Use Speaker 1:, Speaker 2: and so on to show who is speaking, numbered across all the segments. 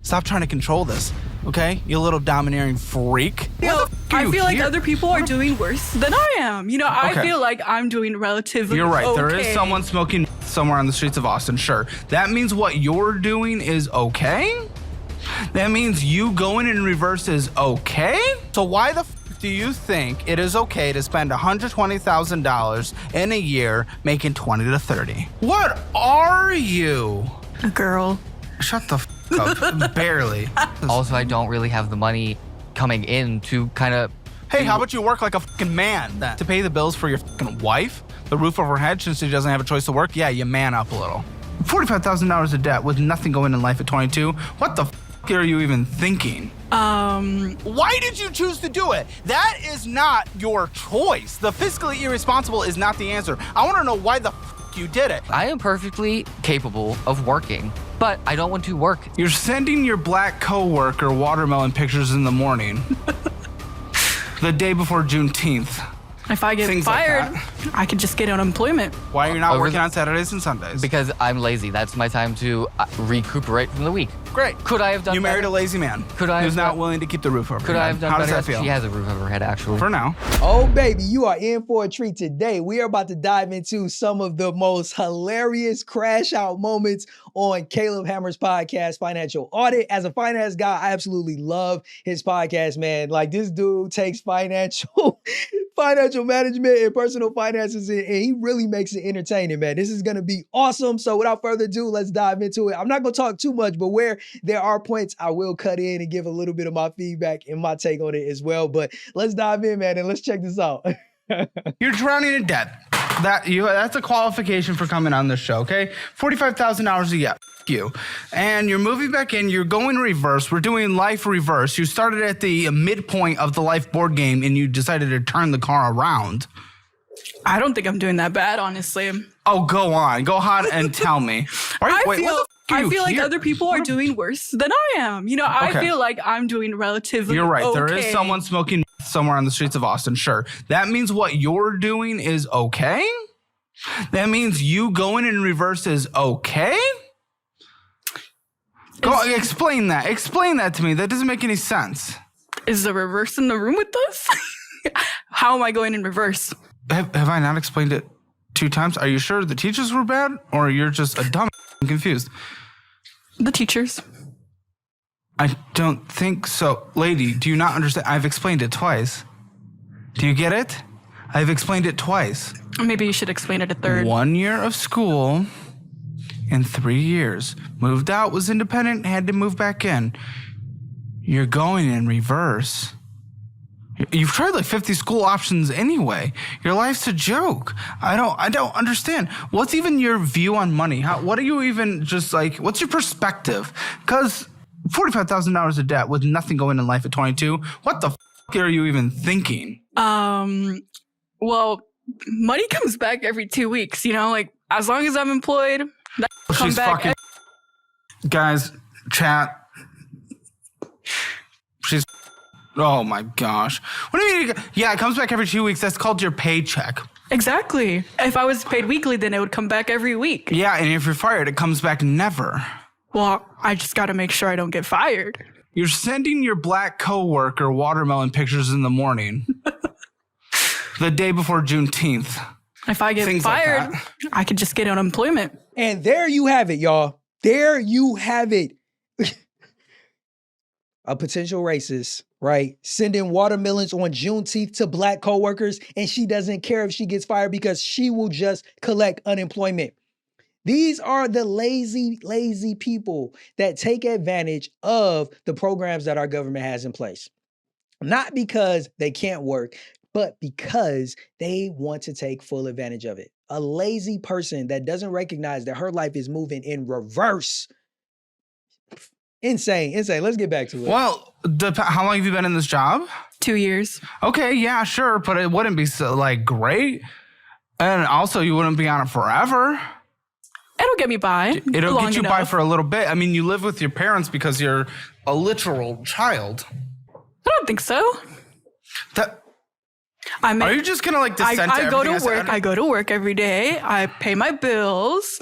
Speaker 1: Stop trying to control this, okay? You little domineering freak.
Speaker 2: I feel like other people are doing worse than I am. I feel like I'm doing relatively
Speaker 1: You're right.
Speaker 2: okay.
Speaker 1: There is someone smoking somewhere on the streets of Austin, sure. That means what you're doing is okay? That means you going in reverse is okay? So why the do you think it is okay to spend $120,000 in a year making 20 to 30? What are you?
Speaker 2: A girl.
Speaker 1: Shut the up. Barely.
Speaker 3: Also, I don't really have the money coming in to kind of...
Speaker 1: Hey, how about you work like a fucking man then? To pay the bills for your fucking wife? The roof over her head since she doesn't have a choice to work? Yeah, you man up a little. $45,000 of debt with nothing going in life at 22? What the fuck are you even thinking? Why did you choose to do it? That is not your choice. The fiscally irresponsible is not the answer. I want to know why the fuck you did it.
Speaker 3: I am perfectly capable of working, but I don't want to work.
Speaker 1: You're sending your black coworker watermelon pictures in the morning. The day before Juneteenth.
Speaker 2: If I get
Speaker 1: Things
Speaker 2: fired,
Speaker 1: like
Speaker 2: I could just get unemployment.
Speaker 1: Why are you not working on Saturdays and Sundays?
Speaker 3: Because I'm lazy. That's my time to recuperate from the week.
Speaker 1: Great.
Speaker 3: Could I have done
Speaker 1: You married
Speaker 3: better?
Speaker 1: a lazy man.
Speaker 3: Could I
Speaker 1: who's
Speaker 3: have
Speaker 1: not
Speaker 3: done-
Speaker 1: willing to keep the roof over
Speaker 3: Could
Speaker 1: your
Speaker 3: I
Speaker 1: head.
Speaker 3: have done
Speaker 1: How
Speaker 3: better?
Speaker 1: does that feel?
Speaker 3: She has a roof over her head, actually.
Speaker 1: For now.
Speaker 4: Oh, baby, you are in for a treat today. We are about to dive into some of the most hilarious crash out moments on Caleb Hammer's podcast, Financial Audit. As a finance guy, I absolutely love his podcast, man. Like, this dude takes financial management and personal finances, and he really makes it entertaining, man. This is going to be awesome. So without further ado, let's dive into it. I'm not going to talk too much, but where there are points, I will cut in and give a little bit of my feedback and my take on it as well. But let's dive in, man, and let's check this out.
Speaker 1: You're drowning in debt. That's a qualification for coming on this show, okay? $45,000 a year. F you. And you're moving back in. You're going reverse. We're doing life reverse. You started at the midpoint of the life board game, and you decided to turn the car around.
Speaker 2: I don't think I'm doing that bad, honestly.
Speaker 1: Oh, go on. Go on and tell me.
Speaker 2: I feel like other people are doing worse than I am. I feel like I'm doing relatively
Speaker 1: You're right.
Speaker 2: okay.
Speaker 1: There is someone smoking somewhere on the streets of Austin, sure. That means what you're doing is okay? That means you going in reverse is okay? Explain that. Explain that to me. That doesn't make any sense.
Speaker 2: Is the reverse in the room with us? How am I going in reverse?
Speaker 1: Have I not explained it 2 times? Are you sure the teachers were bad, or you're just a dumb and confused?
Speaker 2: The teachers.
Speaker 1: I don't think so. Lady, do you not understand? I've explained it twice. Do you get it? I've explained it twice.
Speaker 2: Maybe you should explain it a third.
Speaker 1: 1 year of school in 3 years. Moved out, was independent, had to move back in. You're going in reverse. You've tried like 50 school options anyway. Your life's a joke. I don't understand. What's even your view on money? What are you even just like, what's your perspective? Because $45,000 of debt with nothing going in life at 22, what the are you even thinking?
Speaker 2: Well, money comes back every 2 weeks, like as long as I'm employed, that come back.
Speaker 1: Fucking guys, chat. She's oh my gosh. What do you mean? Yeah, it comes back every 2 weeks. That's called your paycheck.
Speaker 2: Exactly. If I was paid weekly, then it would come back every week.
Speaker 1: Yeah, and if you're fired, it comes back never.
Speaker 2: Well, I just got to make sure I don't get fired.
Speaker 1: You're sending your black coworker watermelon pictures in the morning. The day before Juneteenth.
Speaker 2: If I get
Speaker 1: Things
Speaker 2: fired,
Speaker 1: like
Speaker 2: I could just get unemployment.
Speaker 4: And there you have it, y'all. There you have it. A potential racist, right? Sending watermelons on Juneteenth to black coworkers, and she doesn't care if she gets fired because she will just collect unemployment. These are the lazy people that take advantage of the programs that our government has in place. Not because they can't work, but because they want to take full advantage of it. A lazy person that doesn't recognize that her life is moving in reverse. Insane. Let's get back to it.
Speaker 1: Well, how long have you been in this job?
Speaker 2: 2 years.
Speaker 1: Okay, yeah, sure, but it wouldn't be so great. And also, you wouldn't be on it forever.
Speaker 2: It'll get me by.
Speaker 1: It'll get you by for a little bit. I mean, you live with your parents because you're a literal child.
Speaker 2: I don't think so.
Speaker 1: Are you just gonna dissent?
Speaker 2: I go to work. I go to work every day. I pay my bills.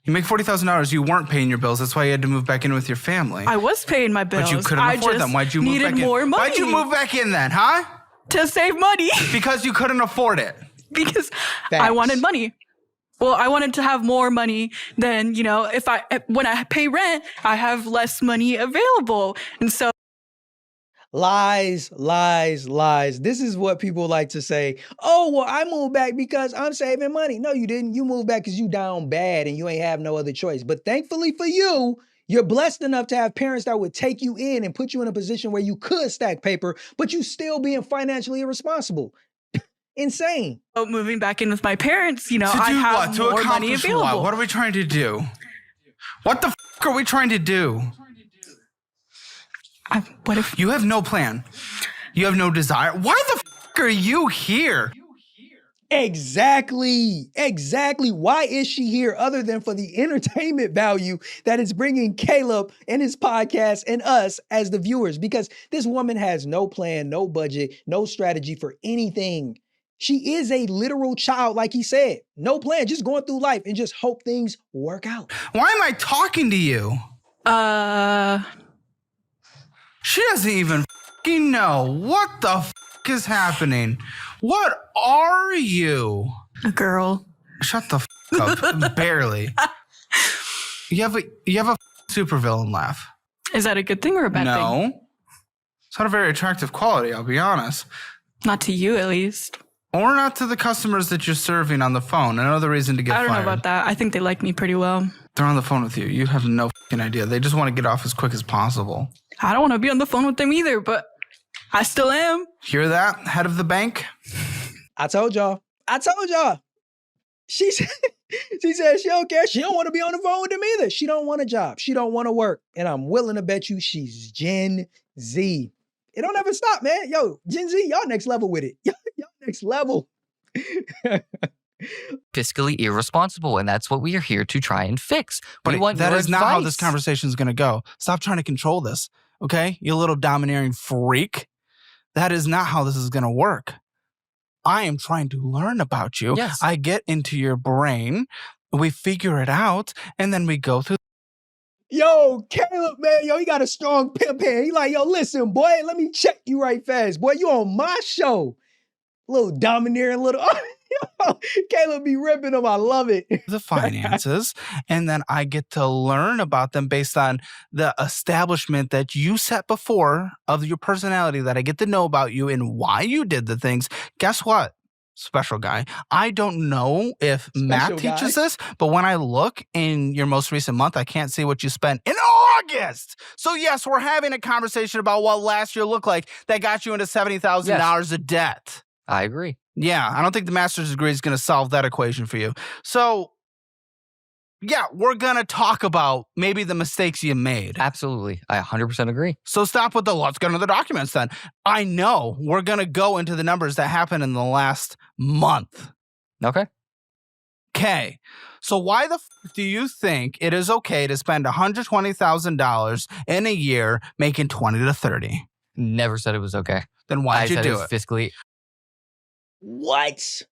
Speaker 1: You make $40,000. You weren't paying your bills. That's why you had to move back in with your family.
Speaker 2: I was paying my bills.
Speaker 1: But you couldn't afford them. Why'd you move back in?
Speaker 2: Needed more money.
Speaker 1: Why'd you move back in then, huh?
Speaker 2: To save money.
Speaker 1: Because you couldn't afford it.
Speaker 2: Because
Speaker 4: Facts.
Speaker 2: I wanted money. Well, I wanted to have more money than, when I pay rent, I have less money available. And so
Speaker 4: Lies, lies, lies. This is what people like to say. Oh, well, I moved back because I'm saving money. No, you didn't. You moved back because you down bad and you ain't have no other choice. But thankfully for you, you're blessed enough to have parents that would take you in and put you in a position where you could stack paper, but you still being financially irresponsible. Insane.
Speaker 2: moving back in with my parents,
Speaker 1: To
Speaker 2: I
Speaker 1: do
Speaker 2: have
Speaker 1: what? To
Speaker 2: more money
Speaker 1: accomplish
Speaker 2: available.
Speaker 1: what? What are we trying to do? What the are we trying to do?
Speaker 2: What if
Speaker 1: You have no plan. You have no desire. Why the are you here?
Speaker 4: Exactly. Why is she here other than for the entertainment value that is bringing Caleb and his podcast and us as the viewers? Because this woman has no plan, no budget, no strategy for anything. She is a literal child, like he said. No plan, just going through life and just hope things work out.
Speaker 1: Why am I talking to you? She doesn't even fucking know what the is happening. What are you?
Speaker 2: a girl?
Speaker 1: Shut the up. Barely. You have a supervillain laugh.
Speaker 2: Is that a good thing or a bad thing?
Speaker 1: No. It's not a very attractive quality, I'll be honest.
Speaker 2: Not to you, at least.
Speaker 1: Or not to the customers that you're serving on the phone. Another reason to get
Speaker 2: I don't
Speaker 1: fired.
Speaker 2: know about that. I think they like me pretty well.
Speaker 1: They're on the phone with you. You have no fucking idea. They just want to get off as quick as possible.
Speaker 2: I don't want to be on the phone with them either, but I still am.
Speaker 1: Hear that, head of the bank?
Speaker 4: I told y'all. She said she don't care. She don't want to be on the phone with them either. She don't want a job. She don't want to work. And I'm willing to bet you she's Gen Z. It don't ever stop, man. Yo, Gen Z, y'all next level with it. Y'all next level.
Speaker 3: Fiscally irresponsible, and that's what we are here to try and fix. We
Speaker 1: But
Speaker 3: want
Speaker 1: that
Speaker 3: your
Speaker 1: is not how this
Speaker 3: advice.
Speaker 1: conversation is going to go. Stop trying to control this, okay? You little domineering freak. That is not how this is going to work. I am trying to learn about you.
Speaker 3: Yes.
Speaker 1: I get into your brain, we figure it out, and then we go through.
Speaker 4: Yo, Caleb, man, he got a strong pimp hand. He like, yo, listen, boy, let me check you right fast. Boy, you on my show. Little domineering, Caleb be ripping him. I love it.
Speaker 1: the finances, and then I get to learn about them based on the establishment that you set before of your personality, that I get to know about you and why you did the things. Guess what? Special guy. I don't know if math
Speaker 4: guy.
Speaker 1: teaches this, but when I look in your most recent month, I can't see what you spent in August. So yes, we're having a conversation about what last year looked like that got you into $70,000 of debt.
Speaker 3: I agree.
Speaker 1: Yeah, I don't think the master's degree is going to solve that equation for you. So, yeah, we're going to talk about maybe the mistakes you made.
Speaker 3: Absolutely. I 100% agree.
Speaker 1: So stop with let's get into the documents then. I know we're going to go into the numbers that happened in the last month.
Speaker 3: Okay.
Speaker 1: Okay. So why the do you think it is okay to spend $120,000 in a year making 20 to 30?
Speaker 3: Never said it was okay.
Speaker 1: Then why'd you
Speaker 3: said
Speaker 1: do
Speaker 3: it's
Speaker 1: it?
Speaker 3: fiscally.
Speaker 4: What?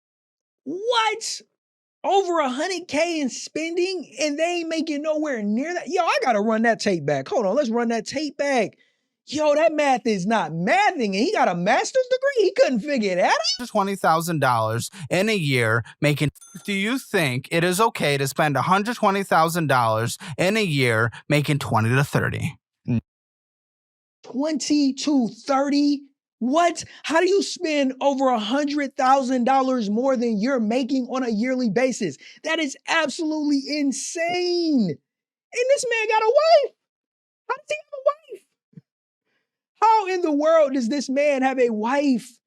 Speaker 4: Over 100K in spending and they ain't making nowhere near that? Yo, I gotta run that tape back. Hold on, let's run that tape back. Yo, that math is not mathing, and he got a master's degree. He couldn't figure that out.
Speaker 1: $20,000 in a year making. Do you think it is okay to spend $120,000 in a year making 20 to 30?
Speaker 4: 20 to 30? What? How do you spend over $100,000 more than you're making on a yearly basis? That is absolutely insane. And this man got a wife. How does he have a wife? How in the world does this man have a wife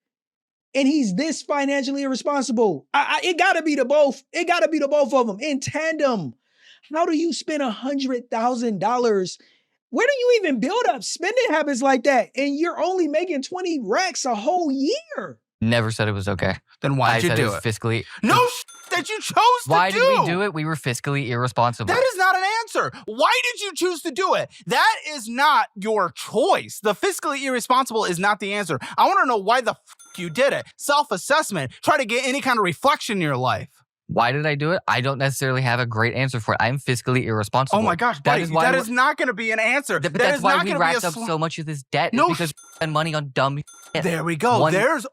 Speaker 4: and he's this financially irresponsible? It gotta be the both. It gotta be the both of them in tandem. How do you spend $100,000? Where do you even build up spending habits like that? And you're only making 20 racks a whole year.
Speaker 3: Never said it was okay.
Speaker 1: Then why'd you
Speaker 3: said
Speaker 1: do
Speaker 3: was
Speaker 1: it?
Speaker 3: Fiscally.
Speaker 1: That you chose to
Speaker 3: Why
Speaker 1: do.
Speaker 3: did we do it? We were fiscally irresponsible.
Speaker 1: That is not an answer. Why did you choose to do it? That is not your choice. The fiscally irresponsible is not the answer. I want to know why the you did it. Self-assessment. Try to get any kind of reflection in your life.
Speaker 3: Why did I do it? I don't necessarily have a great answer for it. I'm fiscally irresponsible.
Speaker 1: Oh my gosh, buddy, that is not going to be an answer.
Speaker 3: But
Speaker 1: that
Speaker 3: that's
Speaker 1: is
Speaker 3: why
Speaker 1: not
Speaker 3: we
Speaker 1: going to be
Speaker 3: racked up so much of this debt.
Speaker 1: No,
Speaker 3: because we spend money on dumb shit.
Speaker 1: There we go. There's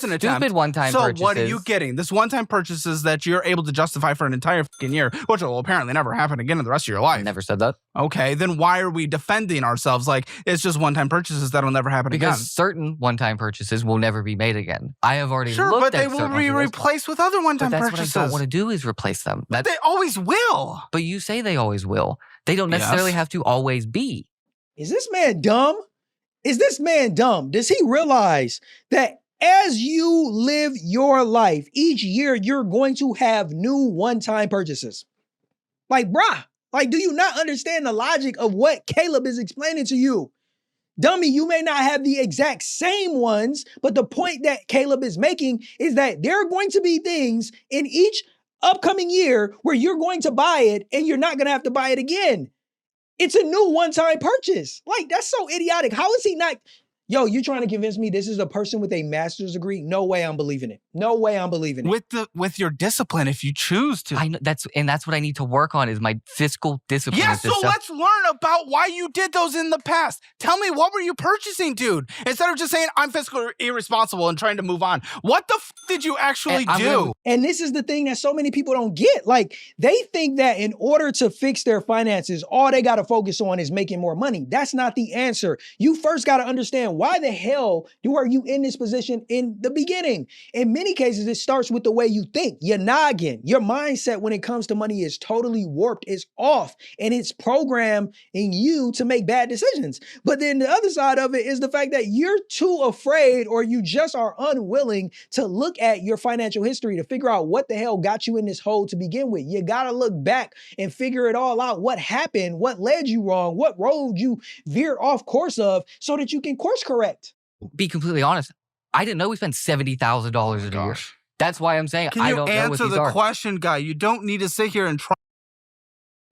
Speaker 1: an attempt.
Speaker 3: Stupid one-time purchases.
Speaker 1: So what are you getting? This one-time purchases that you're able to justify for an entire fucking year, which will apparently never happen again in the rest of your life.
Speaker 3: I never said that.
Speaker 1: Okay, then why are we defending ourselves like it's just one-time purchases that'll never happen again?
Speaker 3: Because certain one-time purchases will never be made again. I have already looked
Speaker 1: but
Speaker 3: at
Speaker 1: they will be replaced with other one-time
Speaker 3: But that's
Speaker 1: purchases.
Speaker 3: what I don't want to do is replace them.
Speaker 1: But they always will.
Speaker 3: But you say they always will. They don't necessarily have to always be.
Speaker 4: Is this man dumb? Is this man dumb? Does he realize that as you live your life, each year you're going to have new one-time purchases? Like, bruh, like, do you not understand the logic of what Caleb is explaining to you? Dummy, you may not have the exact same ones, but the point that Caleb is making is that there are going to be things in each upcoming year where you're going to buy it and you're not going to have to buy it again. It's a new one-time purchase. Like, that's so idiotic. How is he not? Yo, you trying to convince me this is a person with a master's degree? No way I'm believing it. No way I'm believing it.
Speaker 1: With your discipline, if you choose to.
Speaker 3: I know that's what I need to work on is my fiscal discipline.
Speaker 1: Yeah, so let's learn about why you did those in the past. Tell me, what were you purchasing, dude? Instead of just saying, I'm fiscally irresponsible and trying to move on. What the did you actually do?
Speaker 4: And this is the thing that so many people don't get. Like, they think that in order to fix their finances, all they got to focus on is making more money. That's not the answer. You first got to understand, why the hell are you in this position in the beginning? In many cases, it starts with the way you think. Your noggin, your mindset when it comes to money is totally warped. It's off, and it's programming you to make bad decisions. But then the other side of it is the fact that you're too afraid, or you just are unwilling to look at your financial history to figure out what the hell got you in this hole to begin with. You got to look back and figure it all out. What happened? What led you wrong? What road you veered off course of, so that you can course correct.
Speaker 3: Be completely honest. I didn't know we spent $70,000 a year. That's why I'm saying I don't know what these are.
Speaker 1: Can you answer the question, guy? You don't need to sit here and try.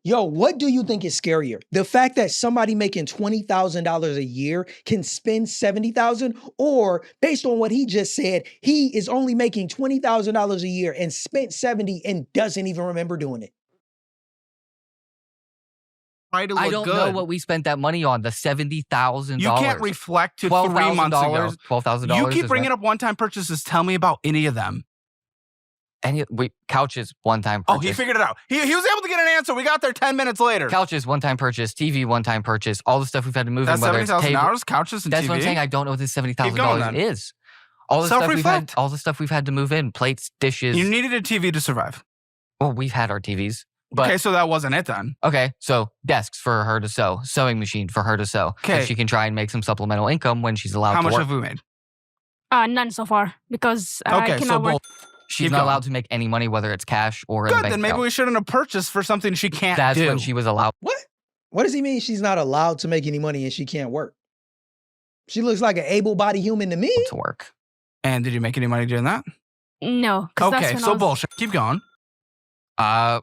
Speaker 4: Yo, what do you think is scarier? The fact that somebody making $20,000 a year can spend $70,000, or based on what he just said, he is only making $20,000 a year and spent $70,000 and doesn't even remember doing it?
Speaker 3: I don't know what we spent that money on, the $70,000.
Speaker 1: You can't reflect to 3 months ago.
Speaker 3: $12,000.
Speaker 1: You keep bringing up one-time purchases. Tell me about any of them.
Speaker 3: Couches, one-time purchase.
Speaker 1: Oh, he figured it out. He was able to get an answer. We got there 10 minutes later.
Speaker 3: Couches, one-time purchase. TV, one-time purchase. All the stuff we've had to move in, whether it's
Speaker 1: $70,000, couches and
Speaker 3: That's
Speaker 1: TV?
Speaker 3: what I'm saying. I don't know what this $70,000 is. All the stuff we've had to move in, plates, dishes.
Speaker 1: You needed a TV to survive.
Speaker 3: Well, we've had our TVs. But,
Speaker 1: okay, so that wasn't it then.
Speaker 3: Okay, so desks for her to sew, sewing machine for her to sew.
Speaker 1: Okay.
Speaker 3: So she can try and make some supplemental income when she's allowed to work.
Speaker 1: How much have we made?
Speaker 5: None so far, because I cannot work.
Speaker 3: She's not allowed to make any money, whether it's cash or in the bank
Speaker 1: then maybe
Speaker 3: account.
Speaker 1: we shouldn't have purchased for something she can't
Speaker 3: That's
Speaker 1: do.
Speaker 3: when she was allowed.
Speaker 4: What? What does he mean she's not allowed to make any money and she can't work? She looks like an able-bodied human to me.
Speaker 3: To work.
Speaker 1: And did you make any money doing that?
Speaker 5: No.
Speaker 1: Okay, so bullshit. Keep going.
Speaker 3: I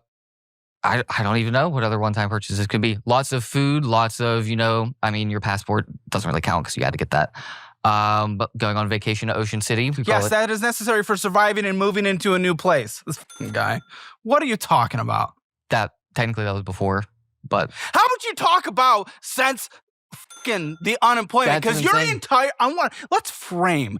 Speaker 3: don't even know what other one-time purchases could be. Lots of food, lots of, your passport doesn't really count because you had to get that. But going on vacation to Ocean City.
Speaker 1: Yes, that is necessary for surviving and moving into a new place. This fucking guy. What are you talking about?
Speaker 3: Technically that was before, but.
Speaker 1: How would you talk about since fucking the unemployment? Because your entire, let's frame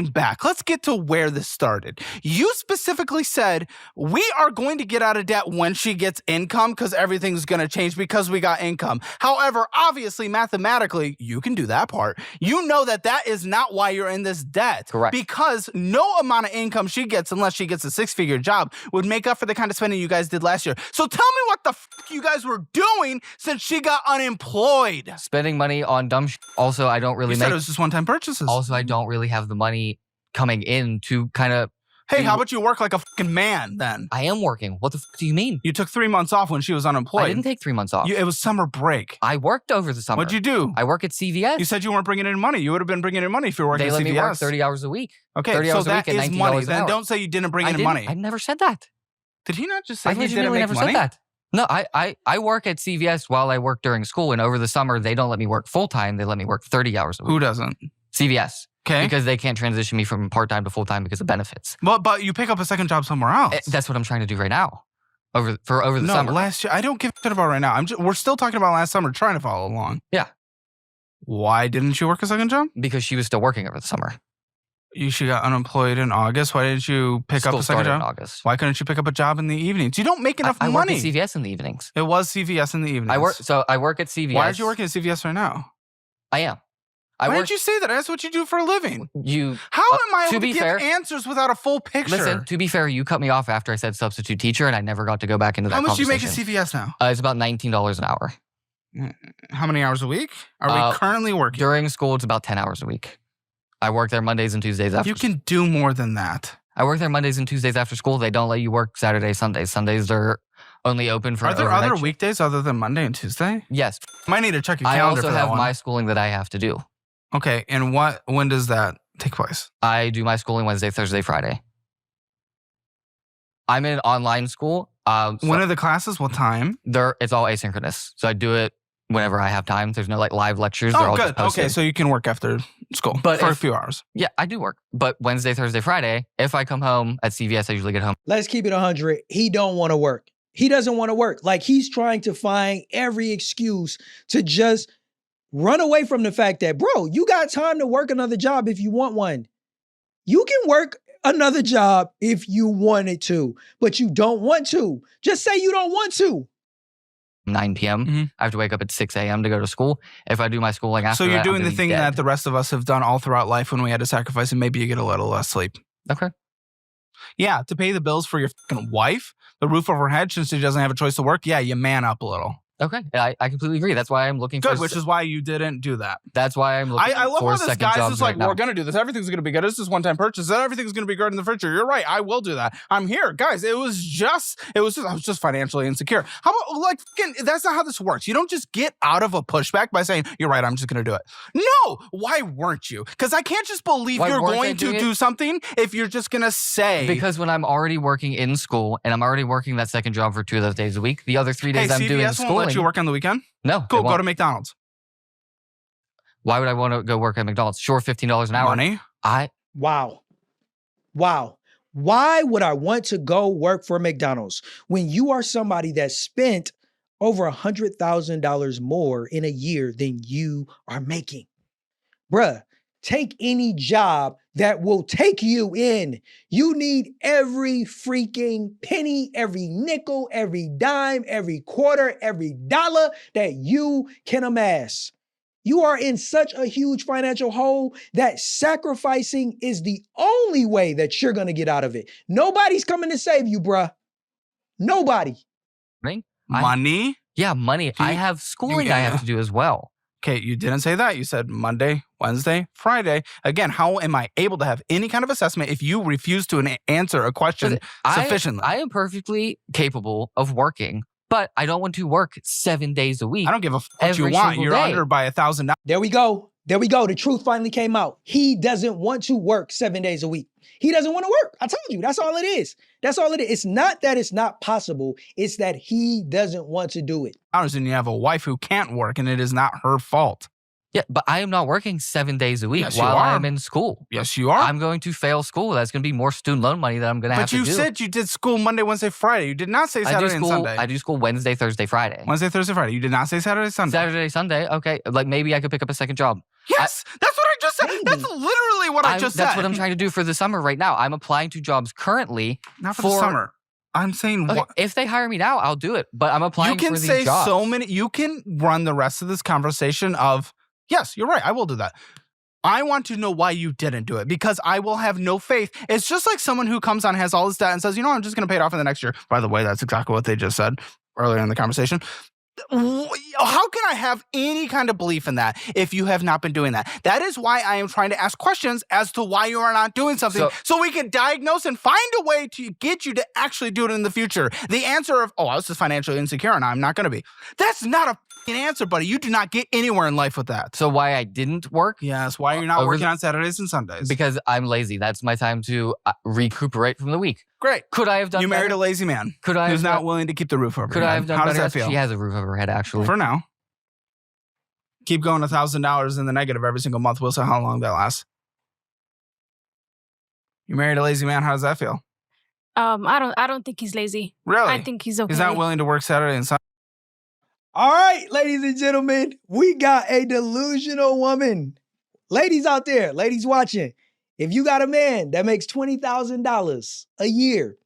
Speaker 1: back. Let's get to where this started. You specifically said, we are going to get out of debt when she gets income because everything's going to change because we got income. However, obviously, mathematically, you can do that part. You know that is not why you're in this debt.
Speaker 3: Correct.
Speaker 1: Because no amount of income she gets, unless she gets a 6-figure job, would make up for the kind of spending you guys did last year. So tell me what the fuck you guys were doing since she got unemployed.
Speaker 3: Spending money on dumb shit. Also, I don't really
Speaker 1: You said it was just one-time purchases.
Speaker 3: Also, I don't really have the money coming in to kind of...
Speaker 1: Hey, how about you work like a fucking man then?
Speaker 3: I am working. What the fuck do you mean?
Speaker 1: You took 3 months off when she was unemployed.
Speaker 3: I didn't take 3 months off.
Speaker 1: It was summer break.
Speaker 3: I worked over the summer.
Speaker 1: What'd you do?
Speaker 3: I work at CVS.
Speaker 1: You said you weren't bringing in money. You would have been bringing in money if you were working at CVS.
Speaker 3: They let me work 30 hours a week.
Speaker 1: Okay,
Speaker 3: 30
Speaker 1: so
Speaker 3: hours a
Speaker 1: that
Speaker 3: week
Speaker 1: is
Speaker 3: at $19
Speaker 1: money.
Speaker 3: an
Speaker 1: Then
Speaker 3: hour.
Speaker 1: don't say you didn't bring in money.
Speaker 3: I never said that.
Speaker 1: Did he not just say
Speaker 3: I
Speaker 1: he didn't make
Speaker 3: never
Speaker 1: money?
Speaker 3: said that. No, I work at CVS while I work during school, and over the summer, they don't let me work full-time. They let me work 30 hours a week.
Speaker 1: Who doesn't?
Speaker 3: CVS.
Speaker 1: Okay.
Speaker 3: Because they can't transition me from part-time to full-time because of benefits.
Speaker 1: But you pick up a second job somewhere else.
Speaker 3: That's what I'm trying to do right now. Over the summer.
Speaker 1: Last year. I don't give a shit about right now. We're still talking about last summer, trying to follow along.
Speaker 3: Yeah.
Speaker 1: Why didn't you work a second job?
Speaker 3: Because she was still working over the summer.
Speaker 1: She got unemployed in August. Why didn't you pick up a second job?
Speaker 3: In August.
Speaker 1: Why couldn't you pick up a job in the evenings? You don't make enough money.
Speaker 3: I work at CVS in the evenings.
Speaker 1: It was CVS in the evenings.
Speaker 3: I work at CVS.
Speaker 1: Why aren't you working at CVS right now?
Speaker 3: I am.
Speaker 1: Why didn't you say that? That's what you do for a living. How am I able to give answers without a full picture?
Speaker 3: Listen, to be fair, you cut me off after I said substitute teacher, and I never got to go back into that conversation.
Speaker 1: How much do you make at CVS now?
Speaker 3: It's about $19 an hour.
Speaker 1: How many hours a week are we currently working?
Speaker 3: During school, it's about 10 hours a week. I work there Mondays and Tuesdays after.
Speaker 1: You can do more than that.
Speaker 3: I work there Mondays and Tuesdays after school. They don't let you work Saturdays, Sundays. Sundays are only open for.
Speaker 1: Are there other weekdays other than Monday and Tuesday?
Speaker 3: Yes.
Speaker 1: Might need to check your calendar.
Speaker 3: I also have my schooling that I have to do.
Speaker 1: Okay, and when does that take place?
Speaker 3: I do my schooling Wednesday, Thursday, Friday. I'm in online school.
Speaker 1: When are the classes? What time?
Speaker 3: It's all asynchronous. So I do it whenever I have time. There's no live lectures. They're all
Speaker 1: good. Okay, so you can work after school for a few hours.
Speaker 3: Yeah, I do work. But Wednesday, Thursday, Friday, if I come home at CVS, I usually get home.
Speaker 4: Let's keep it 100. He don't want to work. He doesn't want to work. Like, he's trying to find every excuse to just run away from the fact that, bro, you got time to work another job if you want one. You can work another job if you wanted to, but you don't want to. Just say you don't want to.
Speaker 3: 9 p.m. Mm-hmm. I have to wake up at 6 a.m. to go to school. If I do my schooling after
Speaker 1: that,
Speaker 3: I'm
Speaker 1: doing the thing that the rest of us have done all throughout life when we had to sacrifice, and maybe you get a little less sleep.
Speaker 3: Okay.
Speaker 1: Yeah, to pay the bills for your fucking wife, the roof over her head, since she doesn't have a choice to work, yeah, you man up a little.
Speaker 3: Okay, I completely agree. That's why I'm looking for...
Speaker 1: Good, which is why you didn't do that.
Speaker 3: That's why I'm looking
Speaker 1: I love
Speaker 3: for
Speaker 1: how
Speaker 3: a
Speaker 1: this
Speaker 3: second
Speaker 1: guy's
Speaker 3: job
Speaker 1: just like,
Speaker 3: right
Speaker 1: we're going to do this. Everything's going to be good. It's just one-time purchase. Everything's going to be good in the future. You're right. I will do that. I'm here. Guys, I was just financially insecure. How about, that's not how this works. You don't just get out of a pushback by saying, you're right, I'm just going to do it. No! Why weren't you? Because I can't just believe you're going to do something if you're just going to say...
Speaker 3: Because when I'm already working in school and I'm already working that second job for 2 of those days a week, the other 3 days I'm doing schooling...
Speaker 1: CVS won't let you work on the weekend?
Speaker 3: No.
Speaker 1: Cool, go to McDonald's.
Speaker 3: Why would I want to go work at McDonald's? Sure, $15 an hour.
Speaker 1: Money?
Speaker 4: Wow. Why would I want to go work for McDonald's when you are somebody that spent over $100,000 more in a year than you are making? Bruh, take any job that will take you in. You need every freaking penny, every nickel, every dime, every quarter, every dollar that you can amass. You are in such a huge financial hole that sacrificing is the only way that you're going to get out of it. Nobody's coming to save you, bruh. Nobody.
Speaker 1: Money?
Speaker 3: Yeah, money. I have schooling I have to do as well.
Speaker 1: Okay, you didn't say that. You said Monday, Wednesday, Friday. Again, how am I able to have any kind of assessment if you refuse to answer a question sufficiently?
Speaker 3: I am perfectly capable of working, but I don't want to work 7 days a week.
Speaker 1: I don't give a fuck what you want. You're under by $1,000.
Speaker 4: There we go. The truth finally came out. He doesn't want to work 7 days a week. He doesn't want to work. I told you. That's all it is. That's all it is. It's not that it's not possible. It's that he doesn't want to do it.
Speaker 1: And you have a wife who can't work, and it is not her fault.
Speaker 3: Yeah, but I am not working 7 days a week while I'm in school.
Speaker 1: Yes, you are.
Speaker 3: I'm going to fail school. That's going to be more student loan money that I'm going to have to do.
Speaker 1: But you said you did school Monday, Wednesday, Friday. You did not say Saturday and Sunday.
Speaker 3: I do school Wednesday, Thursday, Friday.
Speaker 1: Wednesday, Thursday, Friday. You did not say Saturday, Sunday.
Speaker 3: Saturday, Sunday. Okay. Maybe I could pick up a second job.
Speaker 1: Yes, that's what I just said. That's literally what I just said.
Speaker 3: That's what I'm trying to do for the summer right now. I'm applying to jobs currently.
Speaker 1: Not for the summer. I'm saying
Speaker 3: if they hire me now, I'll do it. But I'm applying for these jobs. You can say
Speaker 1: so many. You can run the rest of this conversation of, yes, you're right. I will do that. I want to know why you didn't do it because I will have no faith. It's just like someone who comes on, has all this debt and says, I'm just going to pay it off in the next year. By the way, that's exactly what they just said earlier in the conversation. How can I have any kind of belief in that if you have not been doing that? That is why I am trying to ask questions as to why you are not doing something so we can diagnose and find a way to get you to actually do it in the future. The answer of, I was just financially insecure and I'm not going to be. That's not a answer, buddy. You do not get anywhere in life with that.
Speaker 3: So why I didn't work?
Speaker 1: Yes, why you're not working on Saturdays and Sundays.
Speaker 3: Because I'm lazy. That's my time to recuperate from the week.
Speaker 1: Great.
Speaker 3: Could I have done
Speaker 1: You married a lazy man who's not willing to keep the roof over
Speaker 3: Could
Speaker 1: your
Speaker 3: I
Speaker 1: head.
Speaker 3: have done
Speaker 1: How
Speaker 3: better?
Speaker 1: does that feel?
Speaker 3: She has a roof over her head, actually.
Speaker 1: For now. Keep going $1,000 in the negative every single month. We'll see how long that lasts. You married a lazy man. How does that feel?
Speaker 5: I don't think he's lazy.
Speaker 1: Really?
Speaker 5: I think he's okay.
Speaker 1: He's not willing to work Saturday and Sunday.
Speaker 4: All right, ladies and gentlemen, we got a delusional woman. Ladies out there, ladies watching, if you got a man that makes $20,000 a year,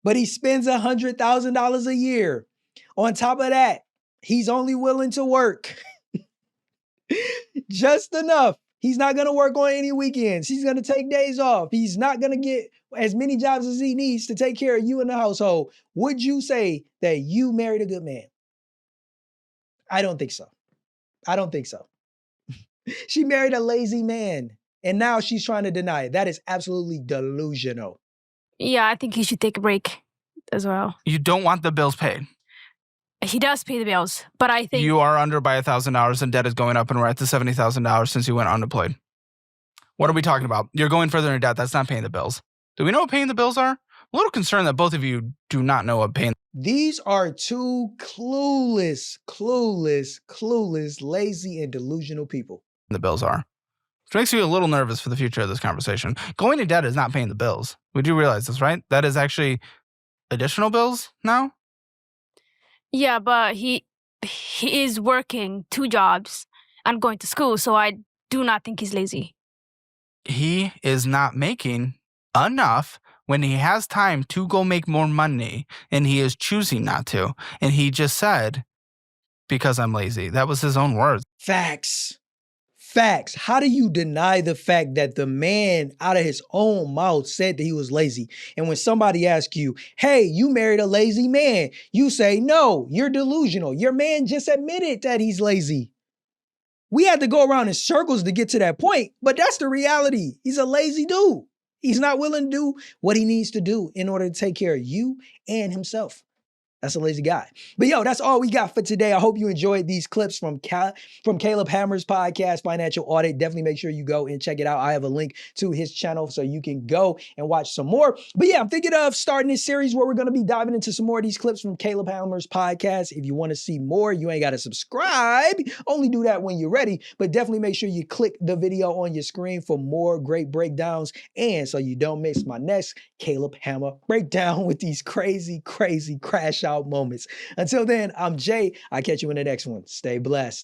Speaker 4: but he spends $100,000 a year, on top of that, he's only willing to work just enough. He's not going to work on any weekends. He's going to take days off. He's not going to get as many jobs as he needs to take care of you in the household. Would you say that you married a good man? I don't think so. I don't think so. She married a lazy man, and now she's trying to deny it. That is absolutely delusional.
Speaker 5: Yeah, I think he should take a break as well.
Speaker 1: You don't want the bills paid.
Speaker 5: He does pay the bills, but I think
Speaker 1: You are under by $1,000 and debt is going up and we're at the $70,000 since you went unemployed. What are we talking about? You're going further in debt. That's not paying the bills. Do we know what paying the bills are? I'm a little concerned that both of you do not know what paying
Speaker 4: These are two clueless, lazy, and delusional people.
Speaker 1: the bills are. Which makes you a little nervous for the future of this conversation. Going in debt is not paying the bills. We do realize this, right? That is actually additional bills now?
Speaker 5: yeah, but he is working 2 jobs and going to school, so I do not think he's lazy.
Speaker 1: He is not making enough when he has time to go make more money, and he is choosing not to. And he just said, because I'm lazy. That was his own words.
Speaker 4: Facts. Facts. How do you deny the fact that the man out of his own mouth said that he was lazy? And when somebody asks you, hey, you married a lazy man, you say, no, you're delusional. Your man just admitted that he's lazy. We had to go around in circles to get to that point, but that's the reality. He's a lazy dude. He's not willing to do what he needs to do in order to take care of you and himself. That's a lazy guy. But yo, that's all we got for today. I hope you enjoyed these clips from Caleb Hammer's podcast, Financial Audit. Definitely make sure you go and check it out. I have a link to his channel so you can go and watch some more. But yeah, I'm thinking of starting this series where we're going to be diving into some more of these clips from Caleb Hammer's podcast. If you want to see more, you ain't got to subscribe. Only do that when you're ready. But definitely make sure you click the video on your screen for more great breakdowns. And so you don't miss my next Caleb Hammer breakdown with these crazy crash out moments. Until then, I'm Jay. I'll catch you in the next one. Stay blessed.